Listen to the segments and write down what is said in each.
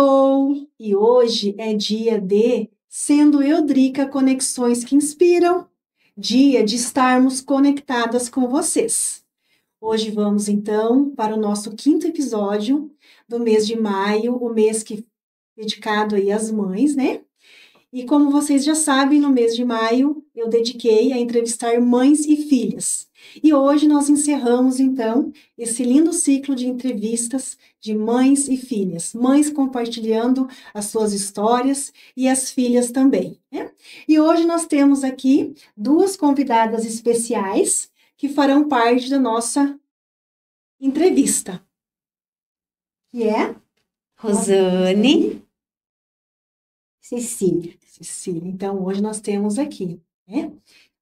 Sextou! E hoje é dia de Sendo Eu, Drica, Conexões que Inspiram, dia de estarmos conectadas com vocês. Hoje vamos, então, para o nosso quinto episódio do mês de maio, o mês que dedicado aí às mães, né? E como vocês já sabem, no mês de maio eu dediquei a entrevistar mães e filhas. E hoje nós encerramos, então, esse lindo ciclo de entrevistas de mães e filhas. Mães compartilhando as suas histórias e as filhas também, né? E hoje nós temos aqui duas convidadas especiais que farão parte da nossa entrevista. Que é Rosane, Cecília. Cecília. Então, hoje nós temos aqui, né,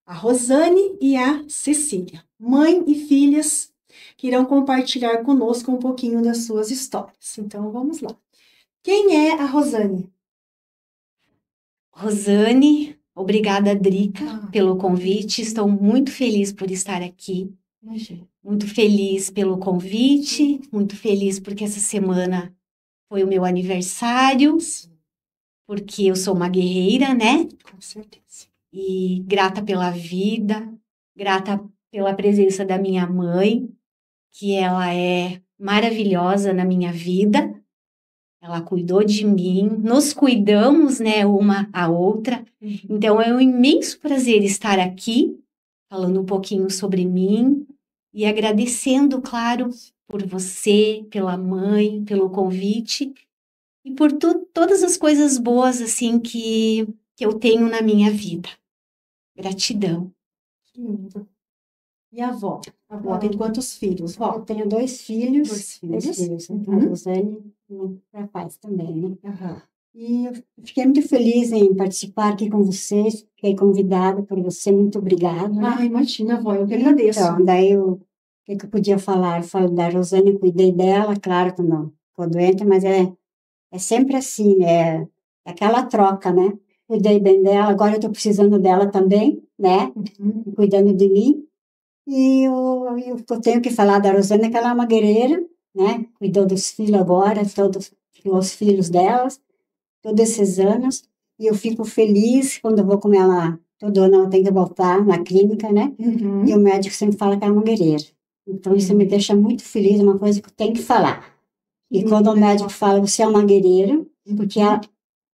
a Rosane e a Cecília, mãe e filhas, que irão compartilhar conosco um pouquinho das suas histórias. Então, vamos lá. Quem é a Rosane? Rosane, obrigada, Drica, pelo convite. Estou muito feliz por estar aqui. Muito feliz pelo convite, muito feliz porque essa semana foi o meu aniversário, porque eu sou uma guerreira, né? Com certeza. E grata pela vida, grata pela presença da minha mãe, que ela é maravilhosa na minha vida. Ela cuidou de mim, nos cuidamos, né, uma a outra. Então é um imenso prazer estar aqui, falando um pouquinho sobre mim e agradecendo, claro, por você, pela mãe, pelo convite e por todas as coisas boas, assim, que eu tenho na minha vida. Gratidão. Que lindo. E a avó? A avó tem quantos filhos, vó? Eu tenho dois filhos. Dois filhos. A Rosane e o rapaz também, né? Uhum. E eu fiquei muito feliz em participar aqui com vocês. Fiquei convidada por você, muito obrigada. Ah, imagina, avó, eu que agradeço. Então, daí o que eu podia falar? Eu falo da Rosane, eu cuidei dela, claro que não ficou doente, mas é sempre assim, é aquela troca, né? Cuidei bem dela, agora eu estou precisando dela também, né? Cuidando de mim. E o que eu tenho que falar da Rosane é que ela é uma guerreira, né? Cuidou dos filhos agora, todos os filhos delas, todos esses anos. E eu fico feliz quando eu vou com ela, todo ano ela tem que voltar na clínica, né? E o médico sempre fala que ela é uma guerreira. Então isso me deixa muito feliz, é uma coisa que eu tenho que falar. E quando o médico fala, você é uma guerreira, porque ela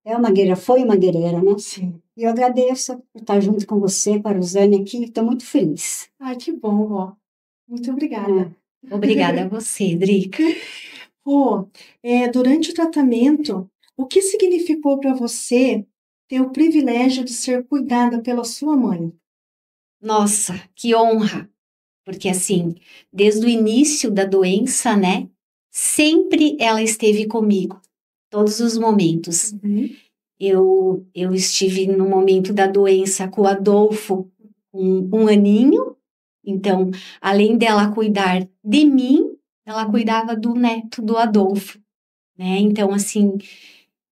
é uma guerreira, foi uma guerreira, né? Sim. E eu agradeço por estar junto com você, com a Rosane aqui, estou muito feliz. Ai, que bom, vó. Muito obrigada. Obrigada a você, Drica. Durante o tratamento, o que significou para você ter o privilégio de ser cuidada pela sua mãe? Nossa, que honra! Porque assim, desde o início da doença, né? Sempre ela esteve comigo, todos os momentos. Eu estive no momento da doença com o Adolfo, um aninho. Então, além dela cuidar de mim, ela cuidava do neto do Adolfo, né? Então, assim,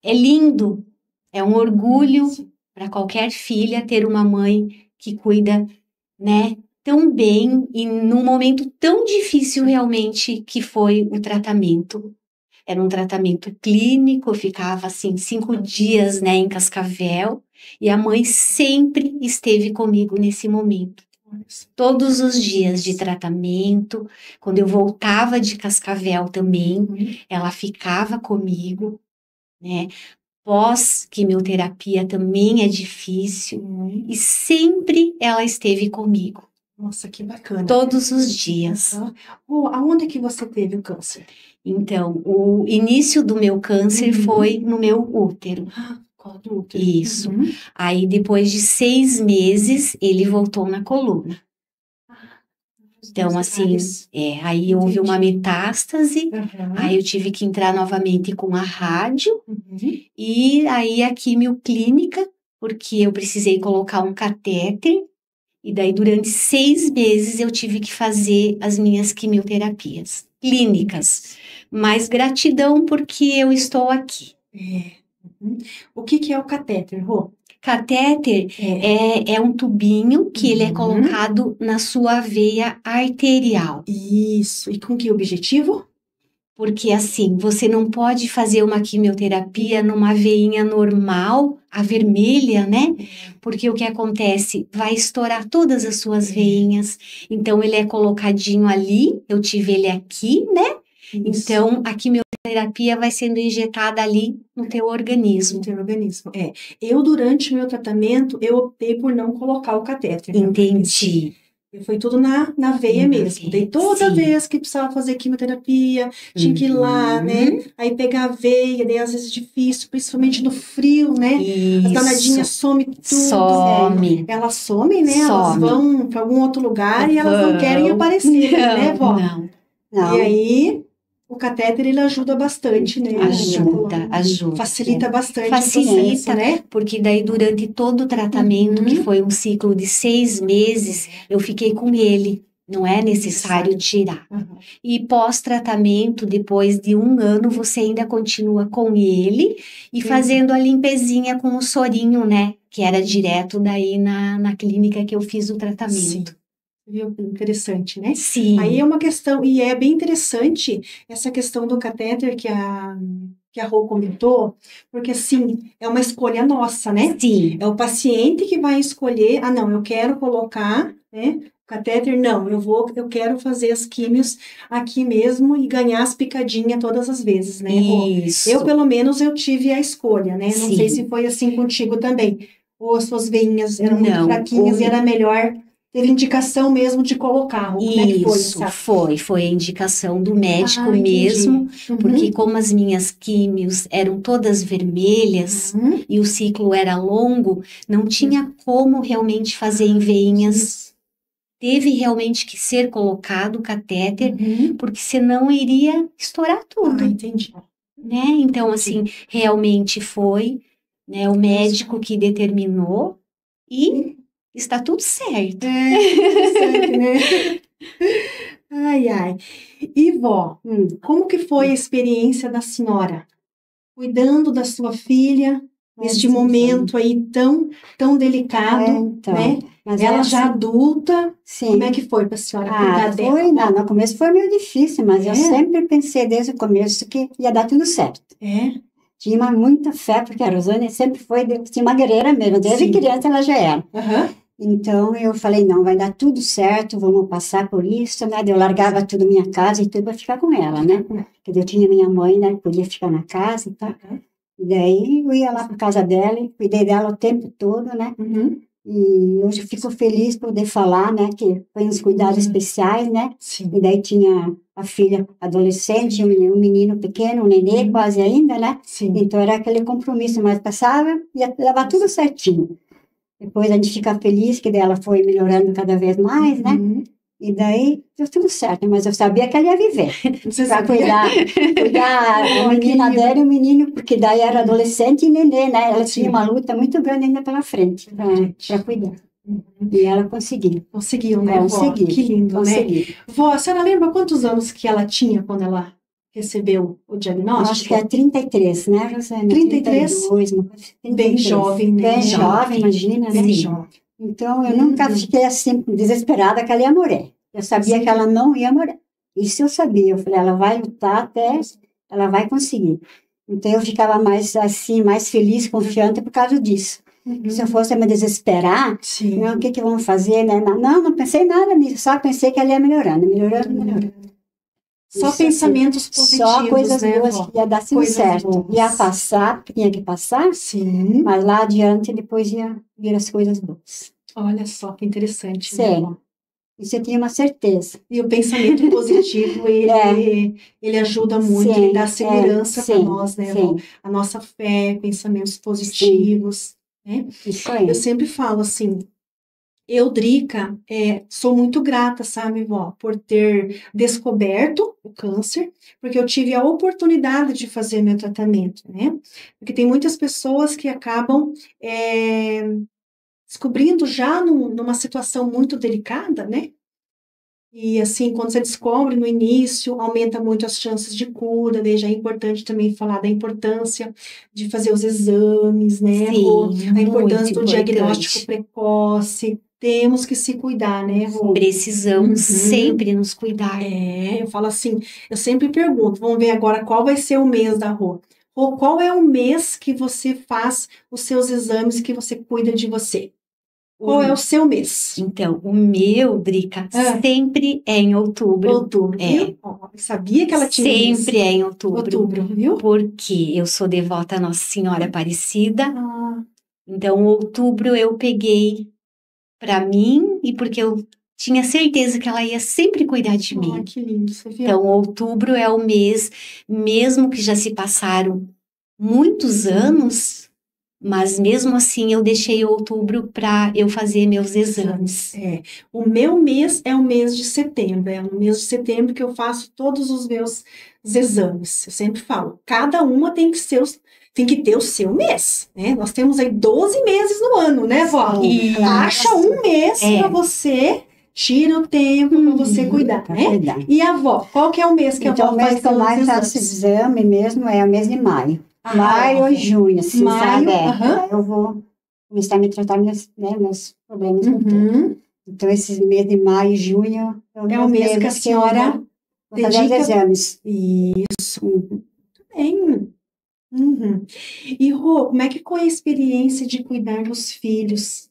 é lindo, é um orgulho para qualquer filha ter uma mãe que cuida, né, tão bem e num momento tão difícil realmente que foi o tratamento. Era um tratamento clínico, eu ficava assim 5 dias, né, em Cascavel, e a mãe sempre esteve comigo nesse momento. Todos os dias de tratamento, quando eu voltava de Cascavel também, ela ficava comigo, né? Pós-quimioterapia também é difícil, e sempre ela esteve comigo. Nossa, que bacana. Todos os dias. Aonde que você teve o câncer? Então, o início do meu câncer foi no meu útero. Qual do útero? Isso. Aí, depois de 6 meses, ele voltou na coluna. Então, assim, aí houve uma metástase, aí eu tive que entrar novamente com a rádio, e aí a quimioclínica, porque eu precisei colocar um catéter, e daí durante 6 meses eu tive que fazer as minhas quimioterapias clínicas. Mas gratidão porque eu estou aqui. O que é o catéter, Rô? Catéter é um tubinho que ele é colocado na sua veia arterial. Isso. E com que objetivo? Porque assim, você não pode fazer uma quimioterapia numa veinha normal, a vermelha, né? Porque o que acontece? Vai estourar todas as suas veinhas. Então, ele é colocadinho ali, eu tive ele aqui, né? Isso. Então, a quimioterapia vai sendo injetada ali no teu organismo. No teu organismo. Eu, durante o meu tratamento, eu optei por não colocar o catéter. Né? Entendi. Foi tudo na veia mesmo. Daí toda sim. vez que precisava fazer quimioterapia, tinha que ir lá, né? Aí pegar a veia, daí às vezes é difícil, principalmente no frio, né? Isso. As danadinhas somem tudo. Some. Elas somem, né? Some. Elas vão para algum outro lugar e elas não querem aparecer, né, vó? Não. E aí, o catéter, ele ajuda bastante, né? Ajuda. Facilita bastante Facilita, o processo, né? Porque daí durante todo o tratamento, que foi um ciclo de 6 meses, eu fiquei com ele. Não é necessário tirar. E pós-tratamento, depois de 1 ano, você ainda continua com ele e fazendo a limpezinha com o sorinho, né? Que era direto daí na clínica que eu fiz o tratamento. Sim. Viu? Interessante, né? Sim. Aí é uma questão, e é bem interessante essa questão do catéter que a Rô comentou, porque assim, é uma escolha nossa, né? Sim. É o paciente que vai escolher, não, eu quero colocar, né? O catéter, não, eu quero fazer as químios aqui mesmo e ganhar as picadinhas todas as vezes, né, Rô? Isso. Eu, pelo menos, eu tive a escolha, né? Não Sim. sei se foi assim contigo também. Ou as suas veinhas eram muito fraquinhas e era melhor... Teve indicação mesmo de colocar. Como é que foi Isso, foi a indicação do médico entendi. mesmo, porque como as minhas químios eram todas vermelhas e o ciclo era longo, não tinha como realmente fazer em veinhas. Teve realmente que ser colocado o catéter, porque senão iria estourar tudo. Entendi. Né? Então, assim, realmente foi, né, o médico que determinou e... Está tudo certo. Interessante, né? Ai. E vó, como que foi a experiência da senhora? Cuidando da sua filha, neste momento aí tão delicado, né? Mas ela já adulta, como é que foi para a senhora cuidar dela? No começo foi meio difícil, mas eu sempre pensei desde o começo que ia dar tudo certo. Tinha muita fé, porque a Rosane sempre tinha uma guerreira mesmo, desde criança ela já era. Então, eu falei, não, vai dar tudo certo, vamos passar por isso, né? Eu largava tudo, minha casa e tudo, para ficar com ela, né? Porque eu tinha minha mãe, né? Podia ficar na casa e tal. E daí, eu ia lá para casa dela e cuidei dela o tempo todo, né? E hoje eu fico feliz por poder falar, né? Que foi uns cuidados especiais, né? E daí tinha a filha adolescente, um menino pequeno, um nenê quase ainda, né? Então, era aquele compromisso, mas passava e ia levar tudo certinho. Depois a gente fica feliz que ela foi melhorando cada vez mais, né? E daí deu tudo certo, mas eu sabia que ela ia viver. Para cuidar a menina dela e o menino, porque daí era adolescente e nenê, né? Ela tinha uma luta muito grande ainda pela frente para cuidar. E ela conseguiu. Conseguiu, né, vó? Que lindo, né? Vó, a senhora lembra quantos anos que ela tinha quando ela recebeu o diagnóstico? Acho que é 33, né, Rosane? 33? 32, bem jovem, né? Bem jovem, imagina, né? Bem jovem. Então, eu nunca fiquei assim, desesperada que ela ia morrer. Eu sabia que ela não ia morrer. Isso eu sabia. Eu falei, ela vai lutar até, ela vai conseguir. Então, eu ficava mais assim, mais feliz, confiante por causa disso. Se eu fosse me desesperar, não, o que vamos fazer, né? Não pensei nada nisso, só pensei que ela ia melhorando. Só isso, pensamentos positivos, só coisas né, boas que ia dar tudo certo. Boas. Ia passar, tinha que passar, mas lá adiante depois ia vir as coisas boas. Olha só que interessante. Sério. Né? Isso eu tinha uma certeza. E o pensamento positivo, ele ajuda muito, ele dá segurança para nós, né? A nossa fé, pensamentos positivos. Né? Isso aí. Eu sempre falo assim, eu, Drica, sou muito grata, sabe, vó, por ter descoberto o câncer, porque eu tive a oportunidade de fazer meu tratamento, né? Porque tem muitas pessoas que acabam descobrindo já numa situação muito delicada, né? E assim, quando você descobre no início, aumenta muito as chances de cura, daí já é importante também falar da importância de fazer os exames, né? Sim, a importância do diagnóstico precoce, temos que se cuidar, né, Rô? Precisamos sempre nos cuidar. Eu falo assim, eu sempre pergunto, vamos ver agora qual vai ser o mês da Rô. Rô, qual é o mês que você faz os seus exames, que você cuida de você? Qual é o seu mês? Então, o meu, Drica, sempre é em outubro. Outubro, viu? Eu sabia que ela tinha Sempre é em outubro. Outubro, viu? Porque eu sou devota à Nossa Senhora Aparecida. Então, outubro eu peguei para mim e porque eu tinha certeza que ela ia sempre cuidar de mim. Que lindo, você viu? Então, outubro é o mês, mesmo que já se passaram muitos anos, mas mesmo assim eu deixei outubro para eu fazer meus exames. O meu mês é o mês de setembro, é no mês de setembro que eu faço todos os meus exames. Eu sempre falo, cada uma tem que ter o seu mês, né? Nós temos aí 12 meses no ano, né, vó? Sim, Acha um mês para você, tira o tempo para você cuidar, né? E a avó, qual que é o mês que a avó faz? O mês que eu mais faço exame mesmo é o mês de maio. Maio ou junho, assim, sabe? Aí eu vou começar a me tratar meus problemas. Então, esses meses de maio e junho é o mês que a senhora dedica os exames. Isso. Muito bem. E, Rô, como é que foi a experiência de cuidar dos filhos?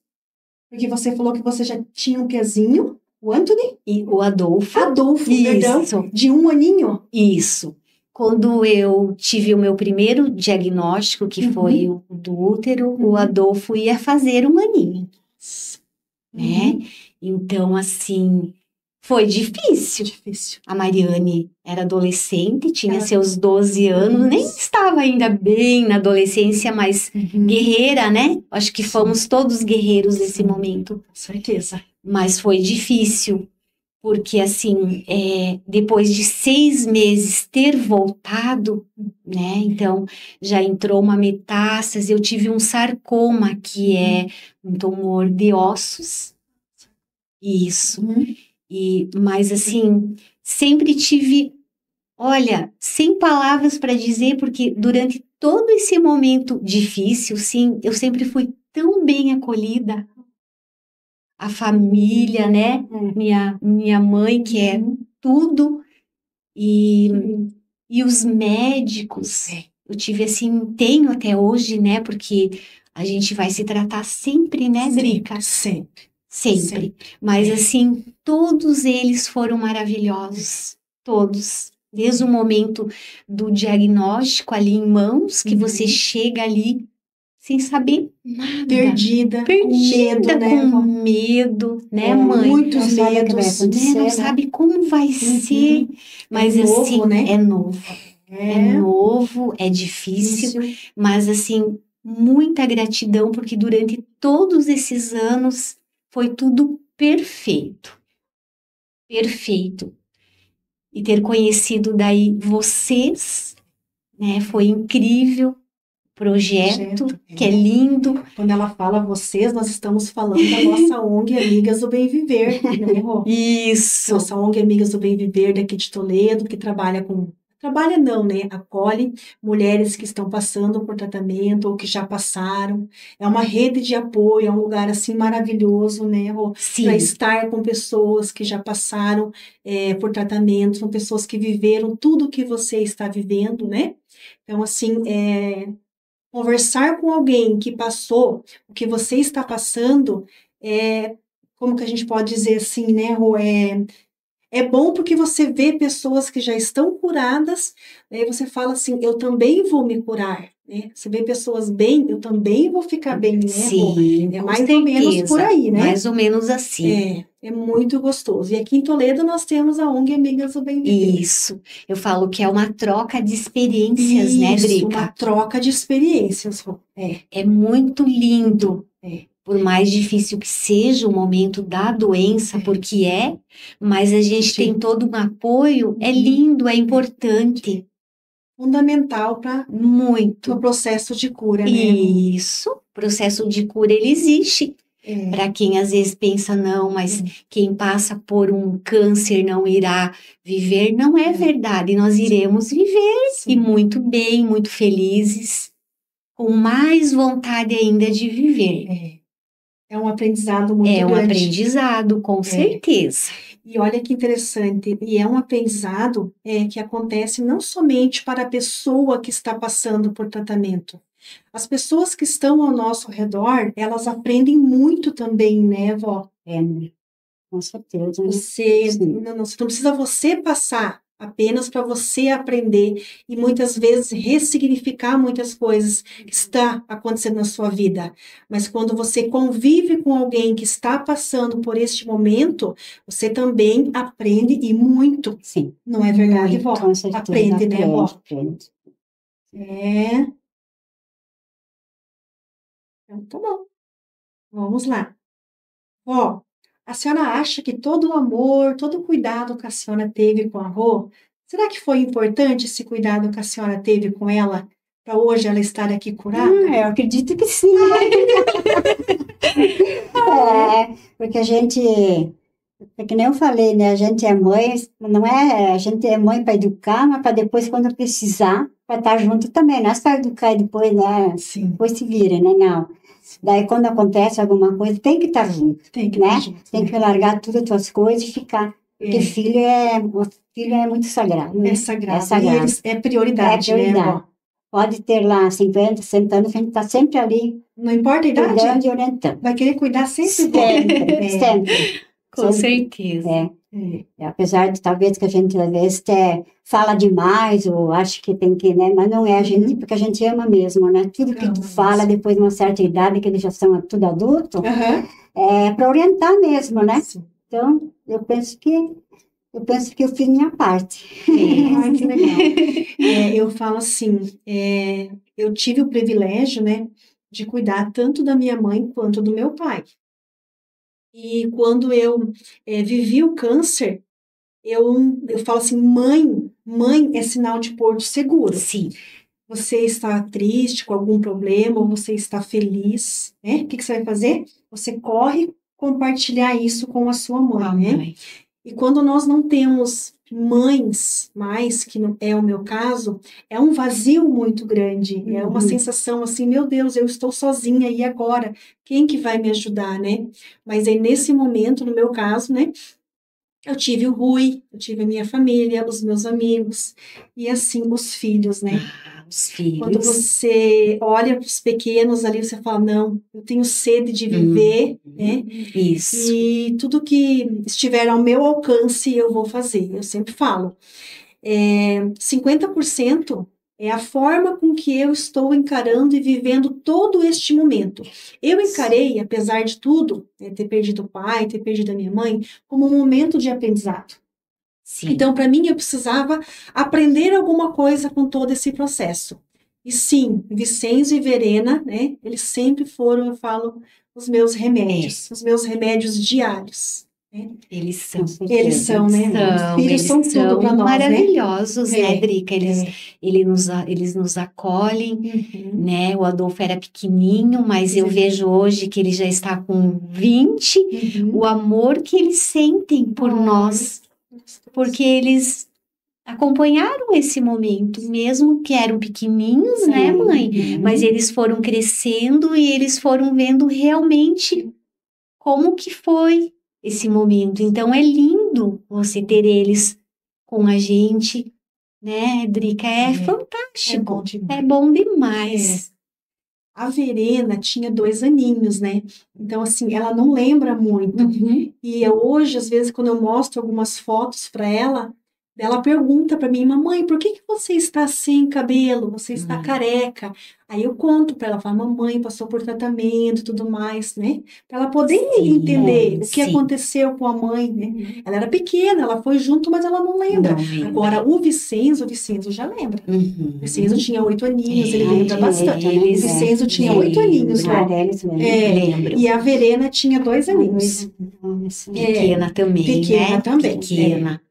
Porque você falou que você já tinha um pezinho, o Anthony? E o Adolfo. Perdão. De 1 aninho? Isso. Quando eu tive o meu primeiro diagnóstico, que foi o do útero, o Adolfo ia fazer 1 aninho, né? Então, assim, foi difícil. A Mariane era adolescente, tinha seus 12 anos, nem estava ainda bem na adolescência, mas guerreira, né? Acho que fomos todos guerreiros nesse momento. Com certeza. Mas foi difícil. Porque, assim, depois de 6 meses ter voltado, né? Então, já entrou uma metástase, eu tive um sarcoma, que é um tumor de ossos. Isso. Mas, assim, sempre tive, olha, sem palavras para dizer, porque durante todo esse momento difícil, sim, eu sempre fui tão bem acolhida. A família, né? Minha mãe, que é tudo, e os médicos, eu tive assim, tenho até hoje, né? Porque a gente vai se tratar sempre, né, Drica? Sempre. Mas assim, todos eles foram maravilhosos, todos. Desde o momento do diagnóstico ali em mãos, que você chega ali sem saber nada. Perdida, com medo, né, mãe? Muitos medos, né? Não sabe como vai ser. Mas assim, é novo. É novo, é difícil, mas assim, muita gratidão, porque durante todos esses anos foi tudo perfeito. Perfeito. E ter conhecido daí vocês, né, foi incrível. Projeto, que é lindo. Quando ela fala vocês, nós estamos falando da nossa ONG Amigas do Bem Viver, né, Rô? Isso. Nossa ONG Amigas do Bem Viver daqui de Toledo, que acolhe mulheres que estão passando por tratamento ou que já passaram. É uma rede de apoio, é um lugar assim maravilhoso, né, Rô? Para estar com pessoas que já passaram por tratamento, são pessoas que viveram tudo o que você está vivendo, né? Então, assim, conversar com alguém que passou o que você está passando, como que a gente pode dizer assim, né, Rô? É bom porque você vê pessoas que já estão curadas, aí você fala assim, eu também vou me curar, né? Você vê pessoas bem, eu também vou ficar bem, né? Sim, é mais ou menos por aí, né? Mais ou menos assim. É muito gostoso. E aqui em Toledo nós temos a ONG Amigas do Bem Viver. Isso. Eu falo que é uma troca de experiências, né, Drica? Uma troca de experiências. É muito lindo. Por mais difícil que seja o momento da doença, porque mas a gente tem todo um apoio, é lindo, é importante. Fundamental para o processo de cura, né? Isso, o processo de cura, ele existe. Para quem às vezes pensa, não, mas quem passa por um câncer não irá viver, não é verdade. Nós iremos viver e muito bem, muito felizes, com mais vontade ainda de viver. É um aprendizado muito É um grande. aprendizado, com certeza. E olha que interessante, e é um aprendizado que acontece não somente para a pessoa que está passando por tratamento. As pessoas que estão ao nosso redor, elas aprendem muito também, né, vó? É, com certeza, né? Você Sim. não precisa você passar apenas para você aprender e muitas vezes ressignificar muitas coisas que está acontecendo na sua vida. Mas quando você convive com alguém que está passando por este momento, você também aprende e muito. Sim. Não é verdade, vó? Com certeza. Aprende, né, vó? Aprende. É. Então, tá bom. Vamos lá. Ó, a senhora acha que todo o amor, todo o cuidado que a senhora teve com a Rô, será que foi importante esse cuidado que a senhora teve com ela para hoje ela estar aqui curada? Eu acredito que sim. Porque a gente, é que nem eu falei, né? A gente é mãe, não é, a gente é mãe para educar, mas para depois, quando precisar, para estar junto também. Não é só educar e depois, né? Sim, Depois se vira, né? Não. Daí, quando acontece alguma coisa, tem que estar junto, tem que né? estar junto, Tem que largar tudo as tuas coisas e ficar. Porque o filho é muito sagrado, né? É sagrado. É sagrado. E eles, é prioridade, né, prioridade. vó? Pode ter lá 50, 60 anos, a gente está sempre ali, Não importa a idade, cuidando e orientando. vai querer cuidar sempre, vó. Sempre, sempre. Com Sempre. certeza. Apesar de talvez que a gente às vezes fala demais ou acha que tem que, né? Mas não é a gente, porque a gente ama mesmo, né? Tudo que tu fala depois de uma certa idade, que eles já são tudo adulto, Aham. é para orientar mesmo, né? Sim. Então, eu penso que eu fiz minha parte. Ai, que legal. Eu falo assim, eu tive o privilégio, né, de cuidar tanto da minha mãe quanto do meu pai. E quando eu vivi o câncer, eu falo assim, mãe é sinal de porto seguro. Sim. Você está triste com algum problema, ou você está feliz, né? O que você vai fazer? Você corre compartilhar isso com a sua mãe, né? Mãe. E quando nós não temos mães mais, que não é o meu caso, é um vazio muito grande. É uma sensação assim, meu Deus, eu estou sozinha e agora? Quem que vai me ajudar, né? Mas aí nesse momento, no meu caso, né? Eu tive o Rui, eu tive a minha família, os meus amigos e assim os filhos, né? Os filhos. Quando você olha para os pequenos ali, você fala, não, eu tenho sede de viver, né? Isso. E tudo que estiver ao meu alcance, eu vou fazer. Eu sempre falo, 50% é a forma com que eu estou encarando e vivendo todo este momento. Eu encarei, apesar de tudo, ter perdido o pai, ter perdido a minha mãe, como um momento de aprendizado. Sim. Então, para mim, eu precisava aprender alguma coisa com todo esse processo. E sim, Vicenzo e Verena, né? Eles sempre foram, eu falo, os meus remédios diários. Né? Eles são. Eles são, né? Os filhos são tudo para nós, maravilhosos, né, Drica? É. Eles nos acolhem, né? O Adolfo era pequenininho, mas eu vejo hoje que ele já está com 20. O amor que eles sentem por nós, porque eles acompanharam esse momento, mesmo que eram pequenininhos, né, mãe? Mas eles foram crescendo e eles foram vendo realmente como que foi esse momento. Então, é lindo você ter eles com a gente, né, Drica? É fantástico. É bom demais. A Verena tinha 2 aninhos, né? Então, assim, ela não lembra muito. E hoje, às vezes, quando eu mostro algumas fotos para ela pergunta para mim, mamãe, por que você está sem cabelo? Você está careca? Aí eu conto para ela, falo, mamãe passou por tratamento e tudo mais, né? Para ela poder entender o que aconteceu com a mãe, né? Ela era pequena, ela foi junto, mas ela não lembra. Agora, o Vicenzo já lembra. O Vicenzo tinha 8 aninhos, ele lembra bastante. O Vicenzo tinha 8 aninhos, Lembro. E a Verena tinha 2 aninhos. Pequena também, pequena né? Também. Pequena.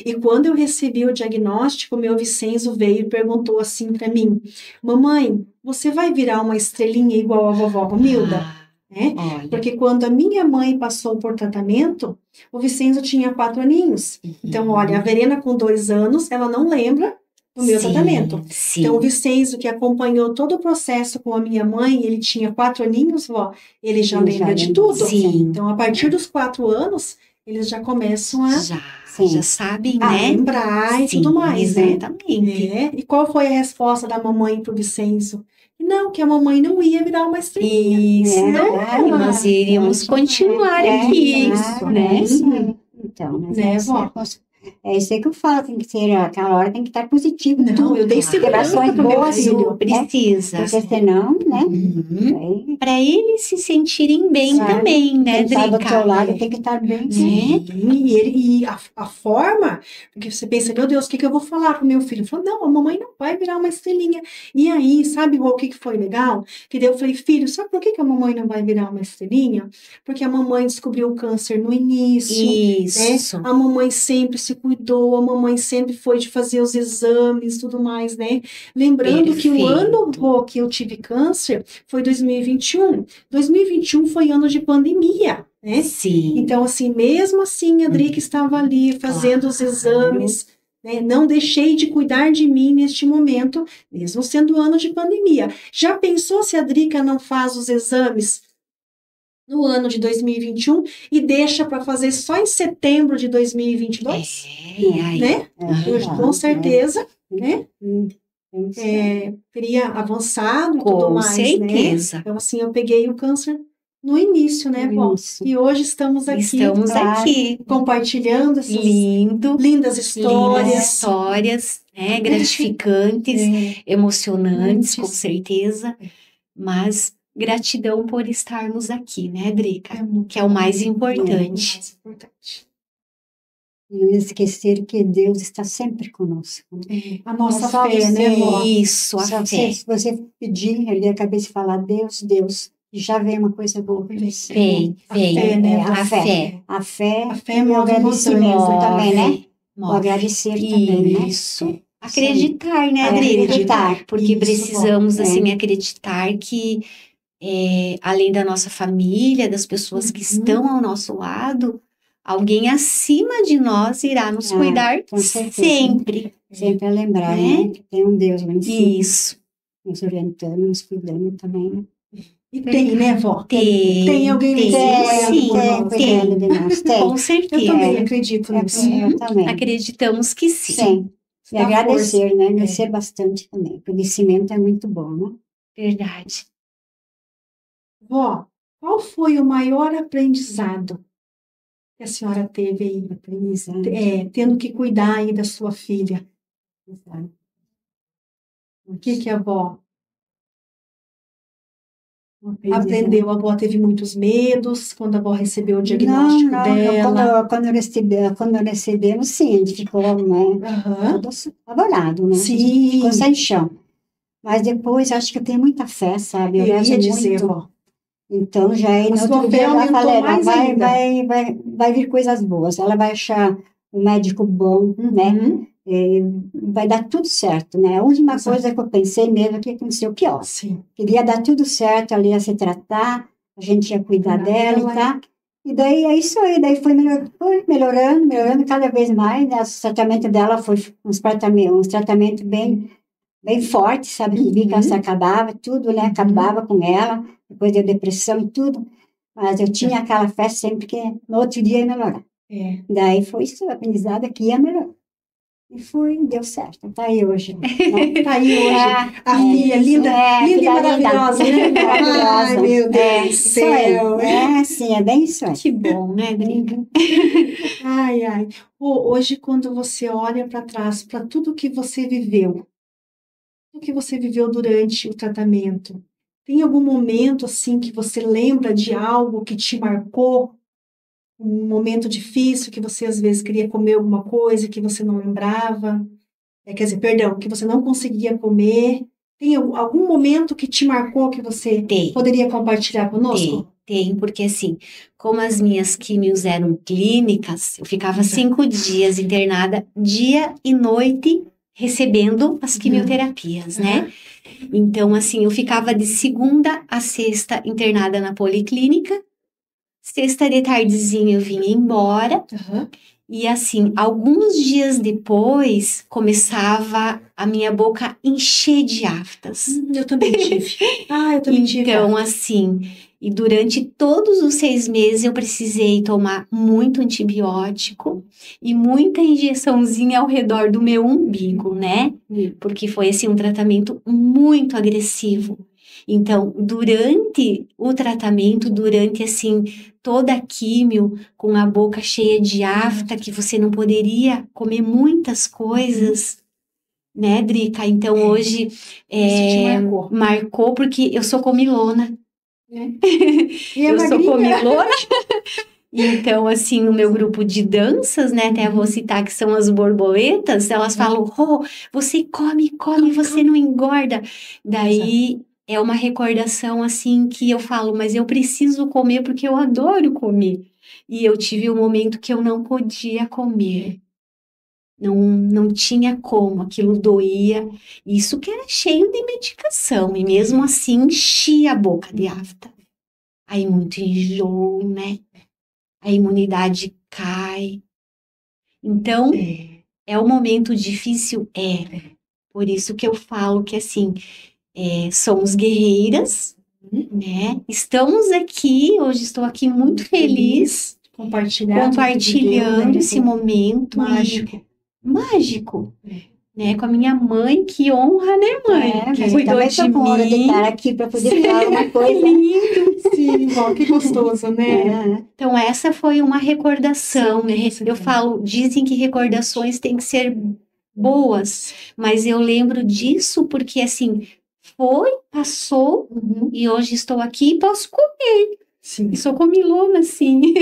E quando eu recebi o diagnóstico, meu Vicenzo veio e perguntou assim para mim, mamãe, você vai virar uma estrelinha igual a vovó Romilda? Né? Porque quando a minha mãe passou por tratamento, o Vicenzo tinha 4 aninhos. Então, olha, a Verena com 2 anos, ela não lembra do meu tratamento. Sim. Então, o Vicenzo, que acompanhou todo o processo com a minha mãe, ele tinha 4 aninhos, vó, ele já lembra de tudo. Sim. Então, a partir dos 4 anos, eles já começam a Já sabem, né? lembrar e tudo mais, né? Exatamente. E qual foi a resposta da mamãe pro Vicenzo? Não, que a mamãe não ia virar uma estrelinha. Isso, nós iríamos continuar aqui, né? Então, Né, vó? É isso aí que eu falo, tem que ser, aquela hora tem que estar positivo. Não, eu dei segurança pro meu boas, filho. Precisa. Porque senão, né? Para eles se sentirem bem também, né, Drica? Do teu lado É. tem que estar bem. E a forma, porque você pensa, meu Deus, o que eu vou falar pro meu filho? Ele falou, não, a mamãe não vai virar uma estrelinha. E aí, sabe o que foi legal? Que daí eu falei, filho, sabe por que a mamãe não vai virar uma estrelinha? Porque a mamãe descobriu o câncer no início. Isso. Né? A mamãe sempre se cuidou, a mamãe sempre foi de fazer os exames e tudo mais, né? Lembrando que o ano que eu tive câncer foi 2021. 2021 foi ano de pandemia, né? Sim. Então, assim, mesmo assim, a Drica estava ali fazendo os exames, né? Não deixei de cuidar de mim neste momento, mesmo sendo ano de pandemia. Já pensou se a Drica não faz os exames no ano de 2021 e deixa para fazer só em setembro de 2022? Né? Com certeza, né? Teria avançado e tudo mais, certeza. né? Então, assim, eu peguei o câncer no início, né, vó? E hoje estamos aqui. Estamos aqui. Compartilhando essas lindas histórias. Né? Gratificantes, emocionantes, com certeza. Mas gratidão por estarmos aqui, né, Drica? Que é o mais importante. E não esquecer que Deus está sempre conosco. A nossa fé, né, vó? Isso, a fé. Se você pedir, ele acabei de falar, Deus, e já vem uma coisa boa para você. Vem, né? A fé. A fé é o agradecimento também, né? O Move. agradecer também, né? Isso. Acreditar, né, Drica? Acreditar. Porque Isso, precisamos, assim, acreditar que além da nossa família, das pessoas que estão ao nosso lado, alguém acima de nós irá nos cuidar sempre. Sempre a lembrar, né? Que tem um Deus lá em cima. Isso. Nos orientando, nos cuidando também, né? E tem, né, vó? Tem alguém cuidando de nós. Tem. Com certeza. Eu também acredito nisso. Eu também. Acreditamos que sim. Sim. E agradecer, né? Agradecer bastante também. O conhecimento é muito bom, né? Verdade. Vó, qual foi o maior aprendizado que a senhora teve aí, tendo que cuidar aí da sua filha? O que a avó aprendeu? A avó teve muitos medos quando a avó recebeu o diagnóstico dela? Quando recebemos, sim, a gente ficou, né, todo apavorado, né? Sim. Ficou sem chão. Mas depois, acho que eu tenho muita fé, sabe? Eu ia dizer, muito. vó. Então, já aí no outro dia eu já falei, vai vir coisas boas. Ela vai achar um médico bom, né? Vai dar tudo certo, né? A última coisa que eu pensei mesmo que aconteceu pior. Sim. Queria dar tudo certo, ela ia se tratar, a gente ia cuidar dela, tá? E daí é isso aí, daí foi melhorando cada vez mais, né? O tratamento dela foi uns tratamentos bem fortes, sabe? Que vi que ela se acabava, tudo, né? Acabava com ela, depois deu depressão e tudo. Mas eu tinha aquela fé sempre que no outro dia ia melhorar. Daí foi isso, o aprendizado que ia melhorar. E deu certo. Tá aí hoje. Né? Tá aí hoje. A filha linda e maravilhosa, né? Ai, meu Deus do céu. Sim, é bem isso aí. Que bom, né, Drica? Ai. Hoje, quando você olha para trás, para tudo que você viveu, o que você viveu durante o tratamento, tem algum momento, assim, que você lembra de algo que te marcou? Um momento difícil que você às vezes queria comer alguma coisa que você não lembrava, que você não conseguia comer. Tem algum momento que te marcou que você poderia compartilhar conosco? Tem, porque assim, como as minhas químios eram clínicas, eu ficava 5 dias internada, dia e noite, recebendo as quimioterapias, né? Então, assim, eu ficava de segunda a sexta internada na policlínica. Sexta de tardezinha eu vinha embora E assim, alguns dias depois, começava a minha boca encher de aftas. Eu também tive. Eu também tive. Então, assim, e durante todos os 6 meses eu precisei tomar muito antibiótico e muita injeçãozinha ao redor do meu umbigo, né? Porque foi, assim, um tratamento muito agressivo. Então, durante o tratamento, durante, assim, toda a químio, com a boca cheia de afta, que você não poderia comer muitas coisas, né, Drica? Então, hoje, Isso te marcou. marcou porque eu sou comilona. E Eu sou magrinha? comilona. Então, assim, no meu grupo de danças, né, até vou citar que são as borboletas, elas falam, você come, você não engorda. Daí é uma recordação, assim, que eu falo, mas eu preciso comer porque eu adoro comer. E eu tive um momento que eu não podia comer. Não tinha como, aquilo doía. Isso que era cheio de medicação, e mesmo assim enchia a boca de afta. Aí muito enjoo, né? A imunidade cai. Então, é um momento difícil? Por isso que eu falo que, assim, somos guerreiras, né? Estamos aqui, hoje estou aqui muito feliz, compartilhando esse momento mágico, né? Com a minha mãe, que honra, né, mãe? Que cuidou de mim. De estar aqui para poder falar uma coisa. Lindo. Sim, que gostoso, né? Então, essa foi uma recordação. Eu falo, dizem que recordações têm que ser boas, mas eu lembro disso porque, assim, passou, e hoje estou aqui e posso comer. Sim. E sou comilona, sim.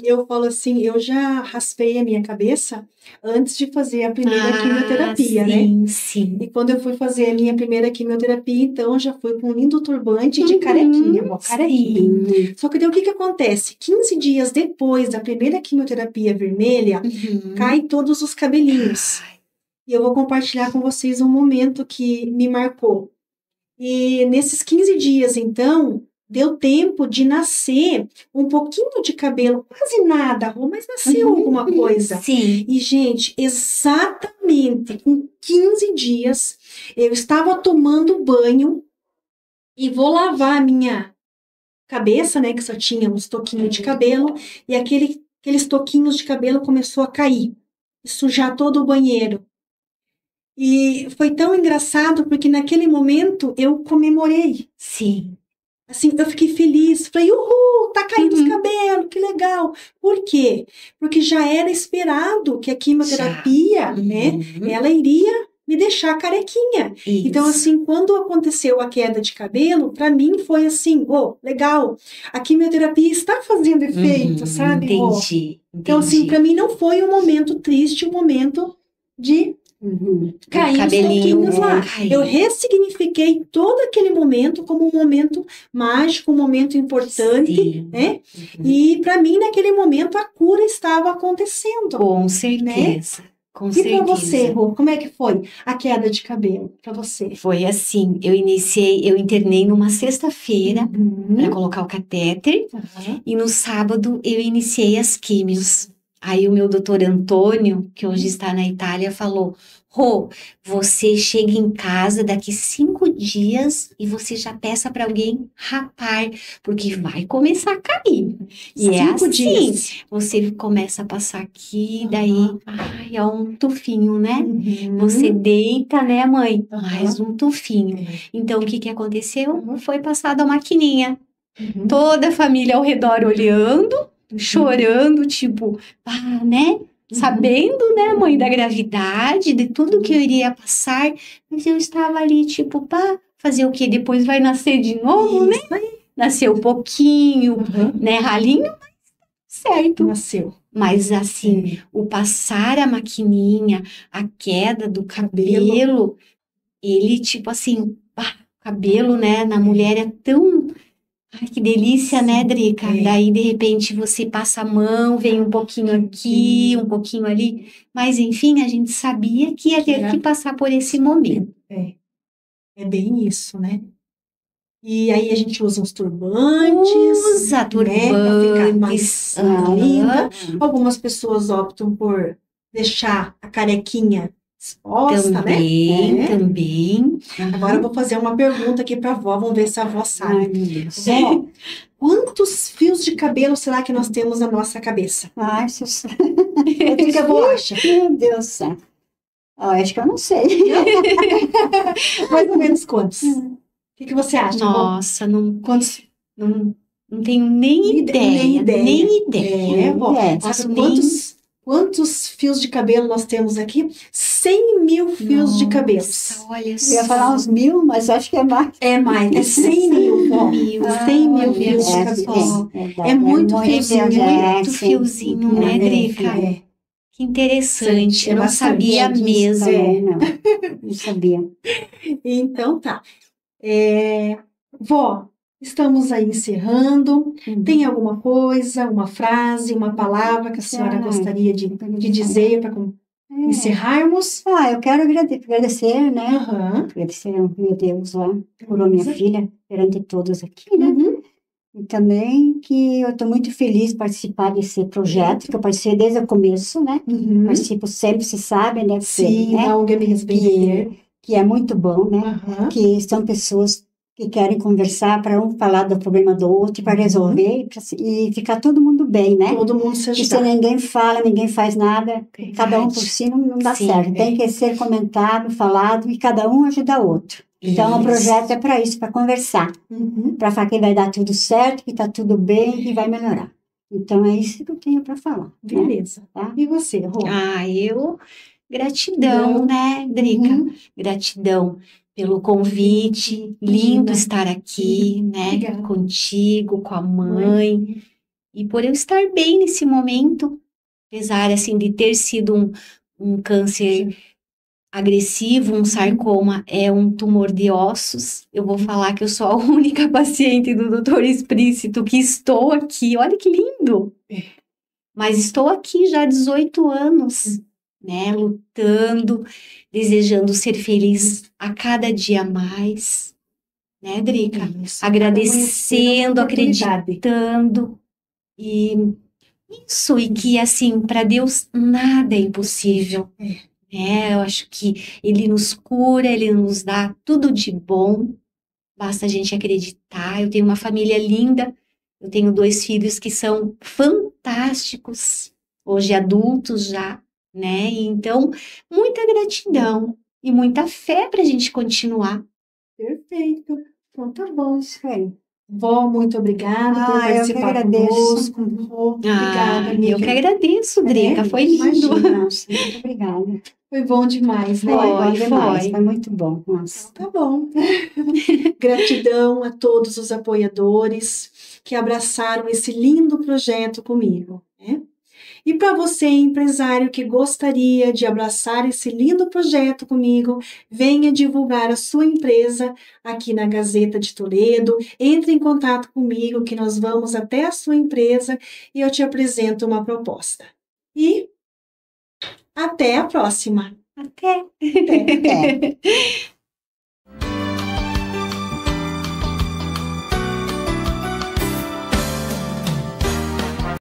Eu falo assim, eu já raspei a minha cabeça antes de fazer a primeira quimioterapia, né? Sim. E quando eu fui fazer a minha primeira quimioterapia, então já fui com um lindo turbante de carequinha, carequinha. Só que daí o que acontece? 15 dias depois da primeira quimioterapia vermelha, cai todos os cabelinhos. E eu vou compartilhar com vocês um momento que me marcou. E nesses 15 dias, então, deu tempo de nascer um pouquinho de cabelo, quase nada, mas nasceu alguma coisa. Sim. E, gente, exatamente com 15 dias, eu estava tomando banho e vou lavar a minha cabeça, né, que só tinha uns toquinhos de cabelo, e aqueles toquinhos de cabelo começou a cair, e sujar todo o banheiro. E foi tão engraçado, porque naquele momento eu comemorei. Sim. Assim, eu fiquei feliz. Falei, uhul, tá caindo os cabelos, que legal. Por quê? Porque já era esperado que a quimioterapia, né, ela iria me deixar carequinha. Isso. Então, assim, quando aconteceu a queda de cabelo, para mim foi assim, legal, a quimioterapia está fazendo efeito, sabe? Entendi. Então, assim, para mim não foi um momento triste, um momento de cair os toquinhos lá. Eu ressignifiquei todo aquele momento como um momento mágico, um momento importante, né? E para mim, naquele momento, a cura estava acontecendo. Com certeza. Né? E para você, Rô, como é que foi a queda de cabelo para você? Foi assim, eu internei numa sexta-feira para colocar o catéter e no sábado eu iniciei as químios. Aí o meu doutor Antônio, que hoje está na Itália, falou, Rô, você chega em casa daqui 5 dias e você já peça para alguém rapar, porque vai começar a cair. E 5 dias. Você começa a passar aqui, daí, é um tufinho, né? Você deita, né, mãe? Mais um tufinho. Então, o que aconteceu? Foi passada a maquininha. Toda a família ao redor olhando, chorando, tipo, né? Sabendo, né, mãe, da gravidade, de tudo que eu iria passar, mas eu estava ali, tipo, fazer o quê? Depois vai nascer de novo, né? Nasceu pouquinho, né, ralinho, mas certo. Nasceu. Mas, assim, o passar a maquininha, a queda do cabelo, ele, tipo assim, cabelo, né, na mulher é tão... Ai, que delícia, né, Drica? Daí, de repente, você passa a mão, vem um pouquinho aqui, um pouquinho ali. Mas, enfim, a gente sabia que ia ter que passar por esse momento. É bem isso, né? E aí a gente usa uns turbantes. Usa Pra ficar mais turbantes. Aham. linda. Algumas pessoas optam por deixar a carequinha exposta, né? Também. Agora eu vou fazer uma pergunta aqui pra vó, vamos ver se a vó sabe. Ai, meu Deus. Vó, quantos fios de cabelo será que nós temos na nossa cabeça? Ai, O que que a vó acha? meu Deus do céu. Ó, acho que eu não sei. Mais ou menos quantos? O que você acha, vó? Nossa, não, Quantos? não tenho nem ideia. Nem ideia. É, vó. É. Sabe Nem- quantos fios de cabelo nós temos aqui? 100 mil fios de cabelo. Nossa, olha Eu só. ia falar uns 1000, mas acho que é mais. É mais, é 100 mil, vó. 100 mil Olha fios de só. cabelo. verdade, É muito fiozinho, Muito sim. fiozinho, né, É, Drica? É. Que interessante. Eu não bastante. sabia mesmo. Também não. Não sabia. Então tá. Vó, estamos aí encerrando. Tem alguma coisa, uma frase, uma palavra que a senhora gostaria de dizer para encerrarmos? Eu quero agradecer, né? Aham. Agradecer ao meu Deus lá, curou minha filha perante todos aqui, né? Uhum. E também que eu estou muito feliz de participar desse projeto, que eu participei desde o começo, né? Uhum. Participo sempre, se sabe, né? Sim, né? na ONG Me Responder. Que é muito bom, né? Aham. Que são pessoas que querem conversar para um falar do problema do outro, para resolver e ficar todo mundo bem, né? Todo mundo se Porque se ajudar. ninguém fala, ninguém faz nada, Verdade. cada um por si não dá Sim, certo. Tem que ser comentado, falado e cada um ajuda o outro. Então, o Isso. projeto é para isso, para conversar, Uhum. para falar que vai dar tudo certo, que está tudo bem e vai melhorar. Então, é isso que eu tenho para falar. Né? Beleza. Tá? E você, Rô? Gratidão, né, Drica? Uhum. Gratidão pelo convite. Lindo Imagina. estar aqui, né? Obrigada. Contigo, com a mãe. E por eu estar bem nesse momento, apesar, assim, de ter sido um câncer agressivo, um sarcoma, é um tumor de ossos. Eu vou falar que eu sou a única paciente do Dr. Explícito que estou aqui. Olha que lindo! Mas estou aqui já há 18 anos, né? Lutando, desejando ser feliz a cada dia mais. Né, Drica? Isso. Agradecendo, Cada oportunidade. acreditando. E isso, e que, assim, para Deus nada é impossível. Eu acho que Ele nos cura, Ele nos dá tudo de bom, basta a gente acreditar. Eu tenho uma família linda, eu tenho 2 filhos que são fantásticos, hoje adultos já, né? E então, muita gratidão e muita fé para a gente continuar. Perfeito. Então tá bom. Isso aí. Vó, muito obrigada por Eu que participar agradeço. conosco. Rô, obrigada, amiga. Eu que agradeço, Drica, foi lindo. Imagina. Nossa, muito obrigada. Foi bom demais, né? Foi, Bom demais, foi. foi muito bom. Nossa. Tá bom. Gratidão a todos os apoiadores que abraçaram esse lindo projeto comigo, né? E para você, empresário que gostaria de abraçar esse lindo projeto comigo, venha divulgar a sua empresa aqui na Gazeta de Toledo. Entre em contato comigo que nós vamos até a sua empresa e eu te apresento uma proposta. E até a próxima. Até. Até.